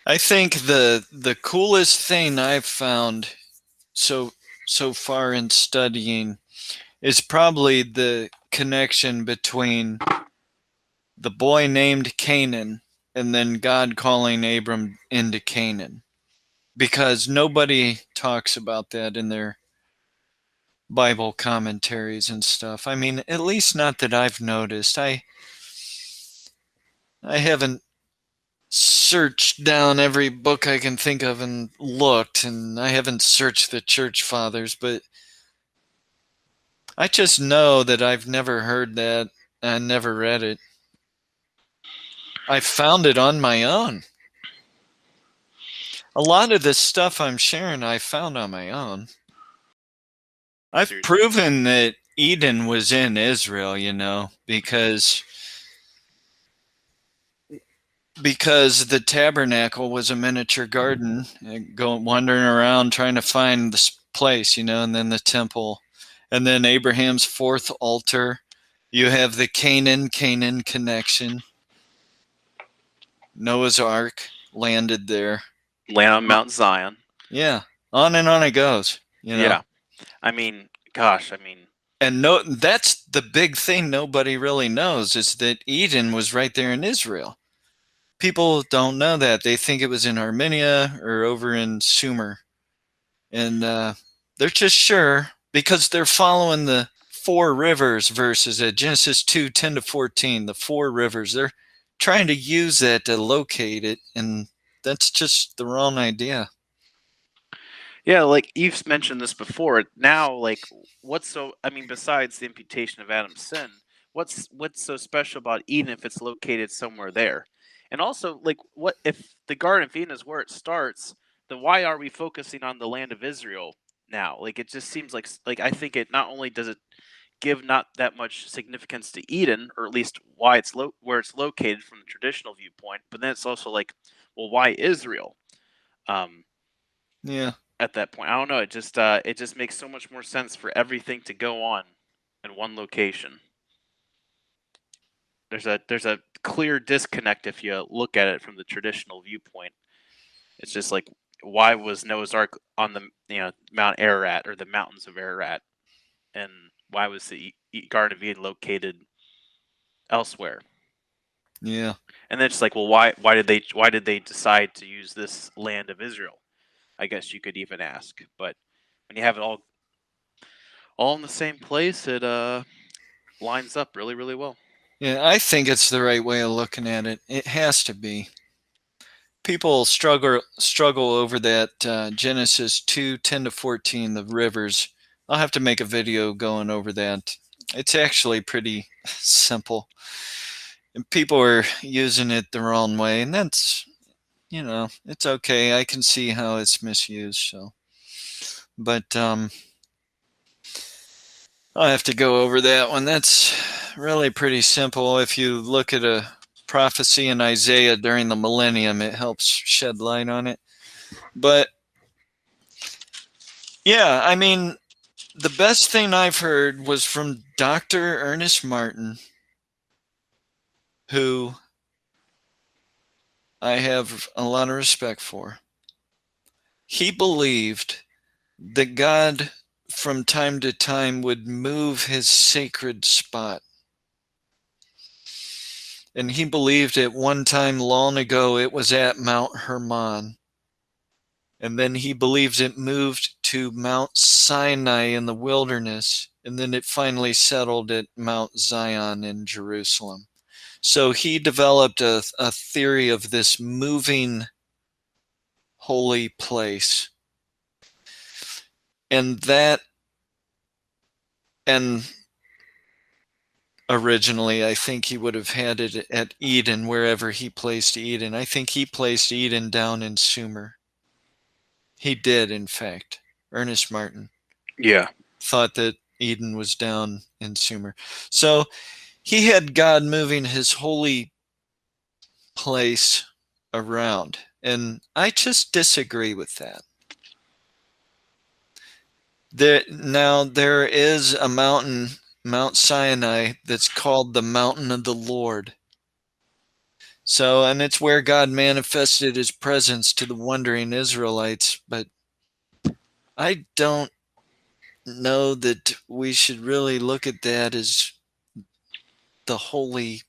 I think the coolest thing I've found so so far in studying is probably the connection between the boy named Canaan and then God calling Abram into Canaan. Because nobody talks about that in their Bible commentaries and stuff. I mean, at least not that I've noticed. I haven't searched down every book I can think of and looked, and I haven't searched the church fathers, but I just know that I've never heard that. I never read it. I found it on my own. A lot of this stuff I'm sharing, I found on my own. I've Seriously. proven that Eden was in Israel, because the tabernacle was a miniature garden, going wandering around trying to find this place, and then the temple, and then Abraham's fourth altar. You have the Canaan connection. Noah's Ark landed there. Land on Mount Zion. Yeah, on and on it goes. Yeah. I mean, gosh, I mean, And that's the big thing nobody really knows is that Eden was right there in Israel. People don't know that. They think it was in Armenia or over in Sumer. And they're just sure because they're following the four rivers verses at Genesis 2:10-14, the four rivers. They're trying to use that to locate it, and that's just the wrong idea. yeah, like you've mentioned this before. Now, like, I mean, besides the imputation of Adam's sin, what's so special about Eden if it's located somewhere there? And also, like, what if the Garden of Eden is where it starts? Then why are we focusing on the land of Israel now? Like, it just seems like I think it not only does it give not that much significance to Eden, or at least why where it's located from the traditional viewpoint, but then it's also like, well, why Israel? Um, Yeah. at that point, I don't know. It just makes so much more sense for everything to go on in one location. There's a clear disconnect if you look at it from the traditional viewpoint. It's just like, why was Noah's Ark on the Mount Ararat or the mountains of Ararat, and why was the Garden of Eden located elsewhere? Yeah. And then it's like, well, why did they decide to use this land of Israel? I guess you could even ask. But when you have it all in the same place, it lines up really, really well. Yeah, I think it's the right way of looking at it. It has to be. People struggle over that Genesis 2:10-14, the rivers. I'll have to make a video going over that. It's actually pretty simple. And people are using it the wrong way, and it's okay. I can see how it's misused. So, but I'll have to go over that one. That's really pretty simple. If you look at a prophecy in Isaiah during the millennium, it helps shed light on it. But yeah, I mean, the best thing I've heard was from Dr. Ernest Martin, who I have a lot of respect for. He believed that God from time to time would move his sacred spot. And he believed at one time long ago it was at Mount Hermon. And then he believes it moved to Mount Sinai in the wilderness. And then it finally settled at Mount Zion in Jerusalem. So he developed a theory of this moving holy place. And and originally, I think he would have had it at Eden, wherever he placed Eden. I think he placed Eden down in Sumer. He did, in fact. Ernest Martin Yeah. thought that Eden was down in Sumer. So he had God moving his holy place around. And I just disagree with that. Now, there is a mountain, Mount Sinai, that's called the Mountain of the Lord. So, and it's where God manifested his presence to the wandering Israelites. But I don't know that we should really look at that as the holy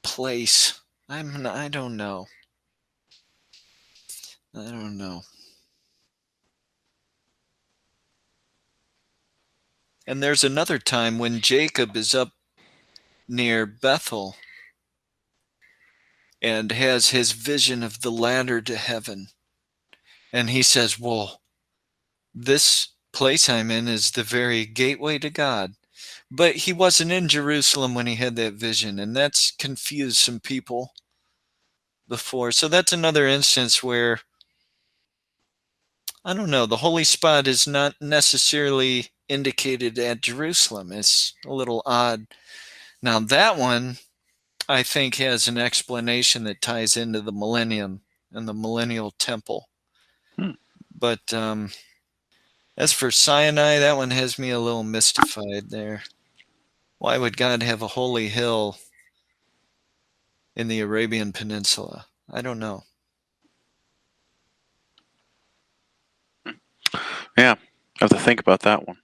place. I don't know. I don't know. And there's another time when Jacob is up near Bethel and has his vision of the ladder to heaven. And he says, well, this place I'm in is the very gateway to God. But he wasn't in Jerusalem when he had that vision, and that's confused some people before. So that's another instance where, I don't know, the holy spot is not necessarily indicated at Jerusalem. It's a little odd. Now, that one, I think, has an explanation that ties into the millennium and the millennial temple. But as for Sinai, that one has me a little mystified there. Why would God have a holy hill in the Arabian Peninsula? I don't know. Yeah, I have to think about that one.